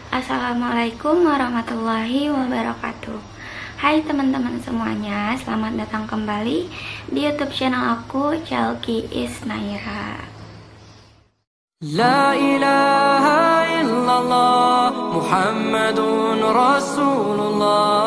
Assalamualaikum warahmatullahi wabarakatuh. Hai teman-teman semuanya, selamat datang kembali di YouTube channel aku, Chalky Isnaira. La ilaha illallah Muhammadun Rasulullah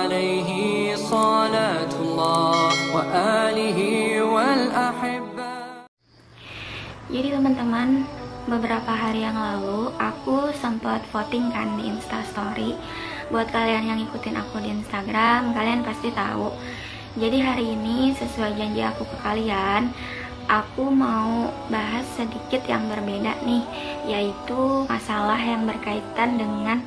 alaihi salatullah wa alihi wal ahibba. Jadi teman-teman, beberapa hari yang lalu aku sempat voting kan di Instastory. Buat kalian yang ikutin aku di Instagram, kalian pasti tahu. Jadi hari ini sesuai janji aku ke kalian, aku mau bahas sedikit yang berbeda nih, yaitu masalah yang berkaitan dengan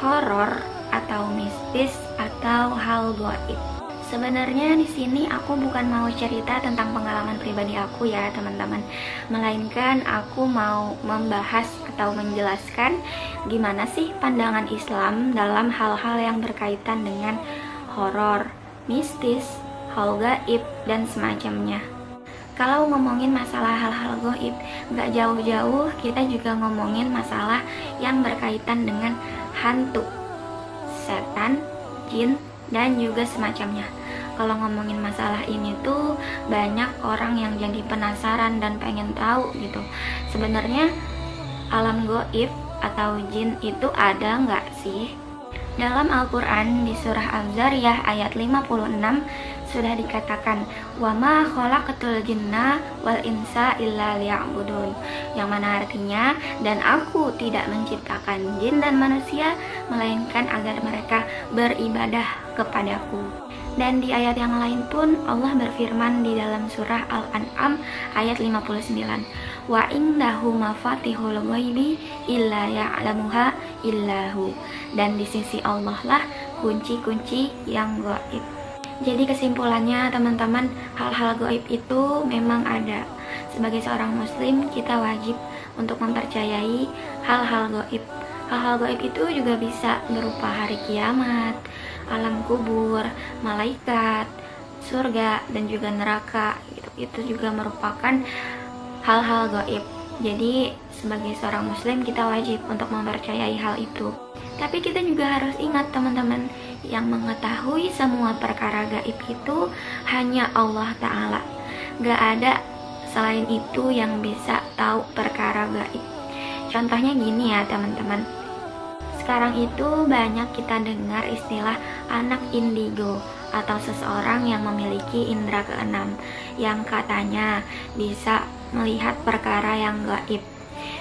horor atau mistis atau hal gaib. Sebenarnya di sini aku bukan mau cerita tentang pengalaman pribadi aku ya teman-teman, melainkan aku mau membahas atau menjelaskan gimana sih pandangan Islam dalam hal-hal yang berkaitan dengan horor, mistis, hal gaib, dan semacamnya. Kalau ngomongin masalah hal-hal gaib, nggak jauh-jauh kita juga ngomongin masalah yang berkaitan dengan hantu, setan, jin, dan juga semacamnya. Kalau ngomongin masalah ini tuh banyak orang yang jadi penasaran dan pengen tahu gitu. Sebenarnya alam gaib atau jin itu ada nggak sih? Dalam Al-Quran di surah Al-Zariyah ayat 56 sudah dikatakan, wa ma khalaqatul jinna wal insa illa liya'budun, yang mana artinya, dan aku tidak menciptakan jin dan manusia melainkan agar mereka beribadah kepadaku. Dan di ayat yang lain pun Allah berfirman di dalam surah Al-An'am ayat 59, wa indahu mafatihul ghaibi illa ya'lamuha illahu, dan di sisi Allah lah kunci-kunci yang gaib. Jadi kesimpulannya teman-teman, hal-hal gaib itu memang ada. Sebagai seorang muslim, kita wajib untuk mempercayai hal-hal gaib. Hal-hal gaib itu juga bisa berupa hari kiamat, alam kubur, malaikat, surga, dan juga neraka gitu. Itu juga merupakan hal-hal gaib. Jadi sebagai seorang muslim kita wajib untuk mempercayai hal itu. Tapi kita juga harus ingat teman-teman, yang mengetahui semua perkara gaib itu hanya Allah Ta'ala. Gak ada selain itu yang bisa tahu perkara gaib. Contohnya gini ya teman-teman, sekarang itu banyak kita dengar istilah anak indigo atau seseorang yang memiliki indera keenam, yang katanya bisa melihat perkara yang gaib.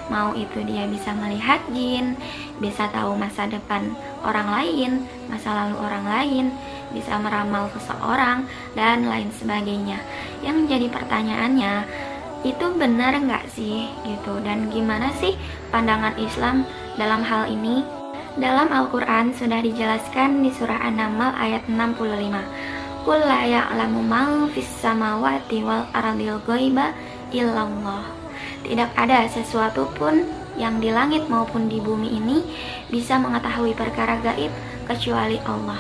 Mau itu dia bisa melihat jin, bisa tahu masa depan orang lain, masa lalu orang lain, bisa meramal seseorang, dan lain sebagainya. Yang jadi pertanyaannya, itu benar nggak sih gitu? Dan gimana sih pandangan Islam dalam hal ini? Dalam Al-Quran sudah dijelaskan di surah An-Naml ayat 65, qul la ya'lamu man fis samawati wal ardil ghaiba illallah. Tidak ada sesuatu pun yang di langit maupun di bumi ini bisa mengetahui perkara gaib kecuali Allah.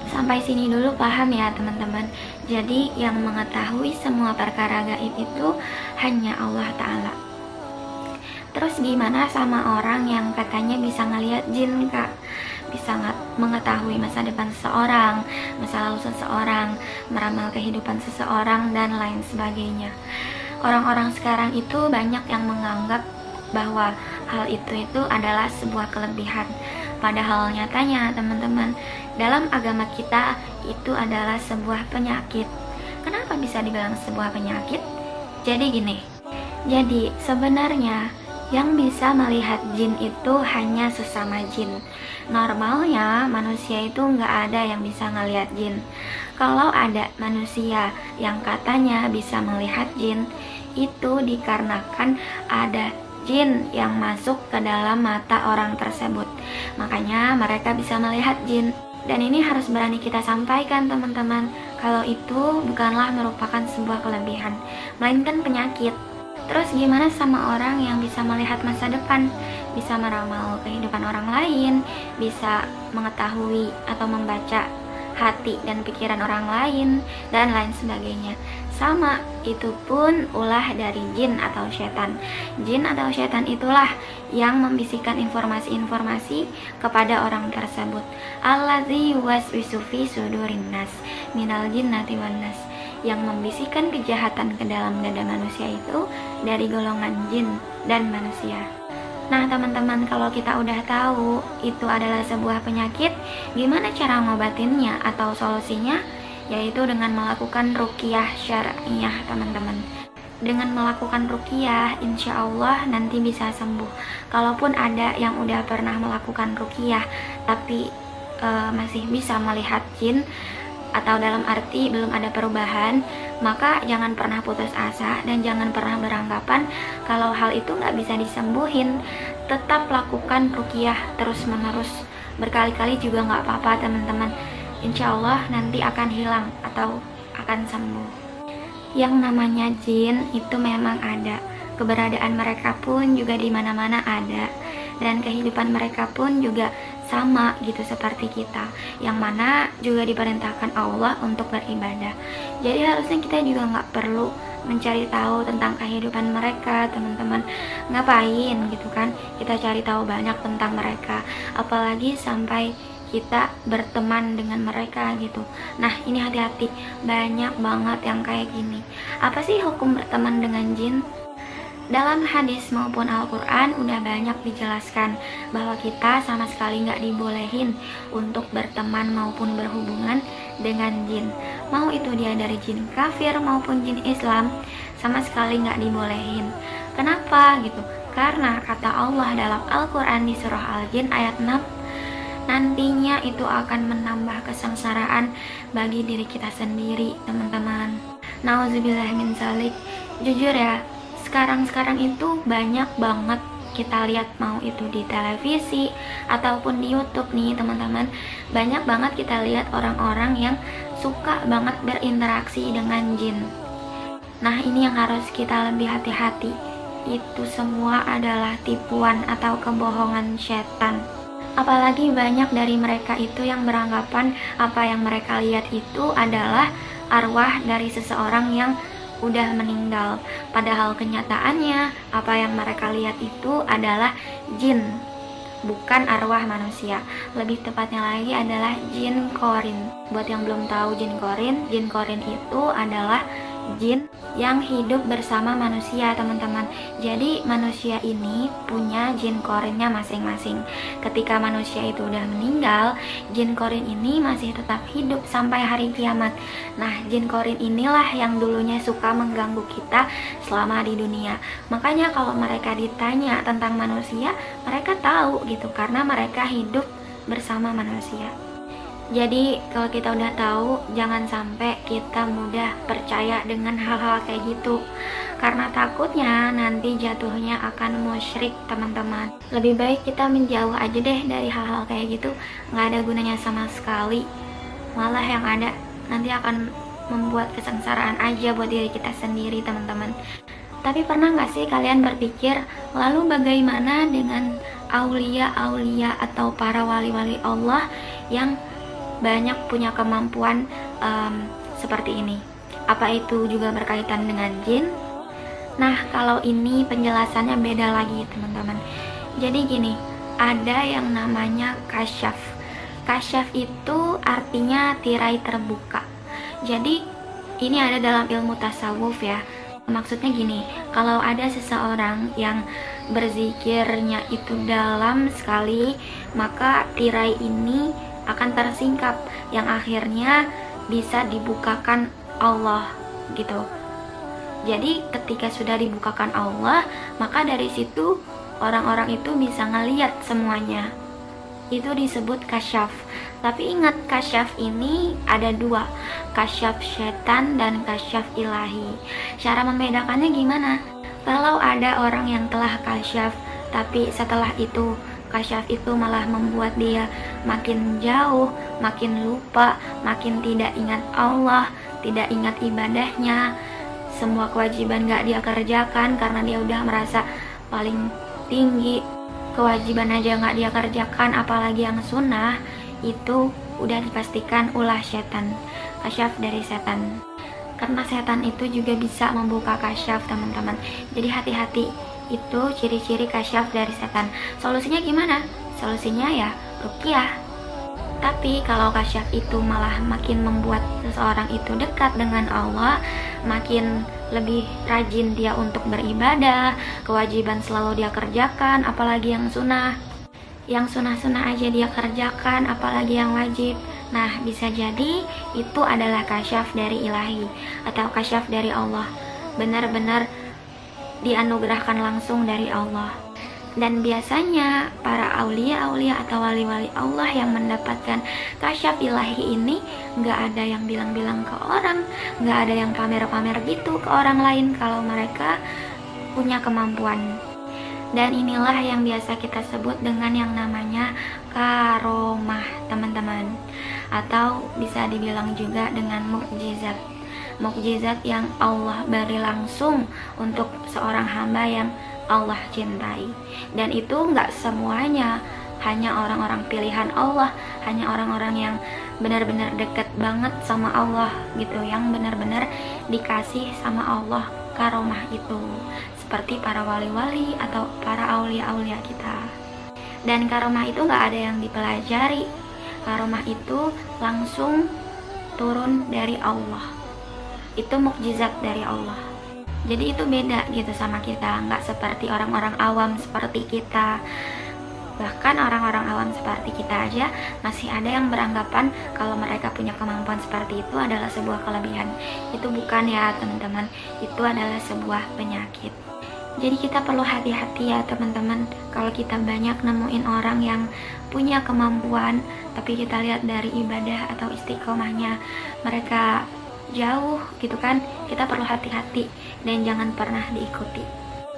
Sampai sini dulu paham ya teman-teman. Jadi yang mengetahui semua perkara gaib itu hanya Allah Ta'ala. Terus gimana sama orang yang katanya bisa ngelihat jin kak? Bisa mengetahui masa depan seseorang, masa lalu seseorang, meramal kehidupan seseorang, dan lain sebagainya. Orang-orang sekarang itu banyak yang menganggap bahwa hal itu adalah sebuah kelebihan. Padahal nyatanya teman-teman, dalam agama kita itu adalah sebuah penyakit. Kenapa bisa dibilang sebuah penyakit? Jadi gini, jadi sebenarnya yang bisa melihat jin itu hanya sesama jin. Normalnya manusia itu nggak ada yang bisa ngelihat jin. Kalau ada manusia yang katanya bisa melihat jin, itu dikarenakan ada jin yang masuk ke dalam mata orang tersebut. Makanya mereka bisa melihat jin. Dan ini harus berani kita sampaikan teman-teman, kalau itu bukanlah merupakan sebuah kelebihan, melainkan penyakit. Terus gimana sama orang yang bisa melihat masa depan, bisa meramal kehidupan orang lain, bisa mengetahui atau membaca hati dan pikiran orang lain, dan lain sebagainya. sama, itu pun ulah dari jin atau setan. Jin atau setan itulah yang membisikkan informasi-informasi kepada orang tersebut. Allazi yuwaswisu fi sudurin nas minal jinnati wan nas, yang membisikkan kejahatan ke dalam dada manusia itu dari golongan jin dan manusia. Nah teman-teman, kalau kita udah tahu itu adalah sebuah penyakit, gimana cara ngobatinnya atau solusinya? Yaitu dengan melakukan ruqyah syar'iyah teman-teman. Dengan melakukan ruqyah, insya Allah nanti bisa sembuh. Kalaupun ada yang udah pernah melakukan ruqyah tapi masih bisa melihat jin, atau dalam arti belum ada perubahan, maka jangan pernah putus asa dan jangan pernah beranggapan kalau hal itu nggak bisa disembuhin. Tetap lakukan ruqyah terus menerus, berkali-kali juga nggak apa-apa teman-teman. Insya Allah nanti akan hilang atau akan sembuh. Yang namanya jin itu memang ada, keberadaan mereka pun juga di mana-mana ada, dan kehidupan mereka pun juga sama gitu seperti kita, yang mana juga diperintahkan Allah untuk beribadah. Jadi harusnya kita juga nggak perlu mencari tahu tentang kehidupan mereka teman-teman. Ngapain gitu kan kita cari tahu banyak tentang mereka, apalagi sampai kita berteman dengan mereka gitu. Nah ini hati-hati, banyak banget yang kayak gini. Apa sih hukum berteman dengan jin? Dalam hadis maupun Al-Quran udah banyak dijelaskan bahwa kita sama sekali nggak dibolehin untuk berteman maupun berhubungan dengan jin. Mau itu dia dari jin kafir maupun jin Islam, sama sekali nggak dibolehin. Kenapa gitu? Karena kata Allah dalam Al-Quran di surah Al-Jin ayat 6, nantinya itu akan menambah kesengsaraan bagi diri kita sendiri teman-teman. Nauzubillah min zalik. Jujur ya, sekarang itu banyak banget kita lihat, mau itu di televisi ataupun di YouTube nih teman-teman, banyak banget kita lihat orang-orang yang suka banget berinteraksi dengan jin. Nah ini yang harus kita lebih hati-hati, itu semua adalah tipuan atau kebohongan setan. Apalagi banyak dari mereka itu yang beranggapan apa yang mereka lihat itu adalah arwah dari seseorang yang udah meninggal, padahal kenyataannya apa yang mereka lihat itu adalah jin, bukan arwah manusia. Lebih tepatnya lagi adalah jin korin. Buat yang belum tahu jin korin itu adalah jin yang hidup bersama manusia teman-teman. Jadi manusia ini punya jin korinnya masing-masing. Ketika manusia itu udah meninggal, jin korin ini masih tetap hidup sampai hari kiamat. Nah jin korin inilah yang dulunya suka mengganggu kita selama di dunia. Makanya kalau mereka ditanya tentang manusia, mereka tahu gitu, karena mereka hidup bersama manusia. Jadi kalau kita udah tahu, jangan sampai kita mudah percaya dengan hal-hal kayak gitu, karena takutnya nanti jatuhnya akan musyrik teman-teman. Lebih baik kita menjauh aja deh dari hal-hal kayak gitu, nggak ada gunanya sama sekali. Malah yang ada nanti akan membuat kesengsaraan aja buat diri kita sendiri teman-teman. Tapi pernah nggak sih kalian berpikir, lalu bagaimana dengan aulia-aulia atau para wali-wali Allah yang banyak punya kemampuan seperti ini? Apa itu juga berkaitan dengan jin? Nah kalau ini penjelasannya beda lagi teman-teman. Jadi gini, ada yang namanya kasyaf. Kasyaf itu artinya tirai terbuka. Jadi ini ada dalam ilmu tasawuf ya. Maksudnya gini, kalau ada seseorang yang berzikirnya itu dalam sekali, maka tirai ini akan tersingkap, yang akhirnya bisa dibukakan Allah gitu. Jadi ketika sudah dibukakan Allah, maka dari situ orang-orang itu bisa ngeliat semuanya. Itu disebut kasyaf. Tapi ingat, kasyaf ini ada dua, kasyaf setan dan kasyaf ilahi. Cara membedakannya gimana? Kalau ada orang yang telah kasyaf, tapi setelah itu kasyaf itu malah membuat dia makin jauh, makin lupa, makin tidak ingat Allah, tidak ingat ibadahnya, semua kewajiban gak dia kerjakan karena dia udah merasa paling tinggi, kewajiban aja gak dia kerjakan apalagi yang sunnah, itu udah dipastikan ulah setan, kasyaf dari setan. karena setan itu juga bisa membuka kasyaf teman-teman. Jadi hati-hati, itu ciri-ciri kasyaf dari setan. Solusinya gimana? Solusinya ya ruqyah. Tapi kalau kasyaf itu malah makin membuat seseorang itu dekat dengan Allah, makin lebih rajin dia untuk beribadah, kewajiban selalu dia kerjakan, apalagi yang sunnah. Yang sunnah-sunnah aja dia kerjakan, apalagi yang wajib. Nah, bisa jadi itu adalah kasyaf dari ilahi atau kasyaf dari Allah. Benar-benar dianugerahkan langsung dari Allah. Dan biasanya para aulia-aulia atau wali-wali Allah yang mendapatkan kasyaf ilahi ini nggak ada yang bilang-bilang ke orang, nggak ada yang pamer-pamer gitu ke orang lain kalau mereka punya kemampuan. Dan inilah yang biasa kita sebut dengan yang namanya karomah teman-teman, atau bisa dibilang juga dengan mukjizat. Mukjizat yang Allah beri langsung untuk seorang hamba yang Allah cintai. Dan itu nggak semuanya, hanya orang-orang pilihan Allah, hanya orang-orang yang benar-benar dekat banget sama Allah gitu, yang benar-benar dikasih sama Allah karomah itu, seperti para wali-wali atau para aulia-aulia kita. Dan karomah itu nggak ada yang dipelajari, karomah itu langsung turun dari Allah, itu mukjizat dari Allah. Jadi itu beda gitu sama kita, nggak seperti orang-orang awam seperti kita. Bahkan orang-orang awam seperti kita aja masih ada yang beranggapan kalau mereka punya kemampuan seperti itu adalah sebuah kelebihan. Itu bukan ya teman-teman, itu adalah sebuah penyakit. Jadi kita perlu hati-hati ya teman-teman, kalau kita banyak nemuin orang yang punya kemampuan, tapi kita lihat dari ibadah atau istiqomahnya mereka jauh gitu kan, kita perlu hati-hati dan jangan pernah diikuti.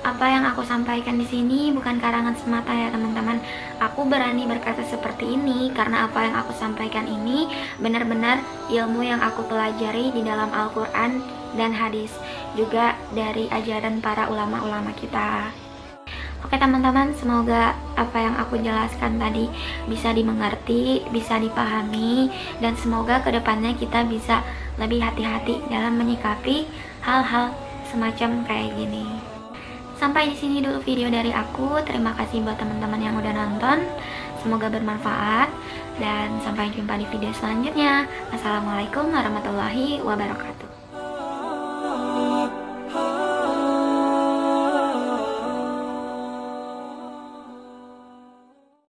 Apa yang aku sampaikan di sini bukan karangan semata ya teman-teman. Aku berani berkata seperti ini karena apa yang aku sampaikan ini benar-benar ilmu yang aku pelajari di dalam Al-Quran dan hadis, juga dari ajaran para ulama-ulama kita. Oke teman-teman, semoga apa yang aku jelaskan tadi bisa dimengerti, bisa dipahami, dan semoga kedepannya kita bisa lebih hati-hati dalam menyikapi hal-hal semacam kayak gini. Sampai di sini dulu video dari aku. Terima kasih buat teman-teman yang udah nonton. Semoga bermanfaat dan sampai jumpa di video selanjutnya. Assalamualaikum warahmatullahi wabarakatuh.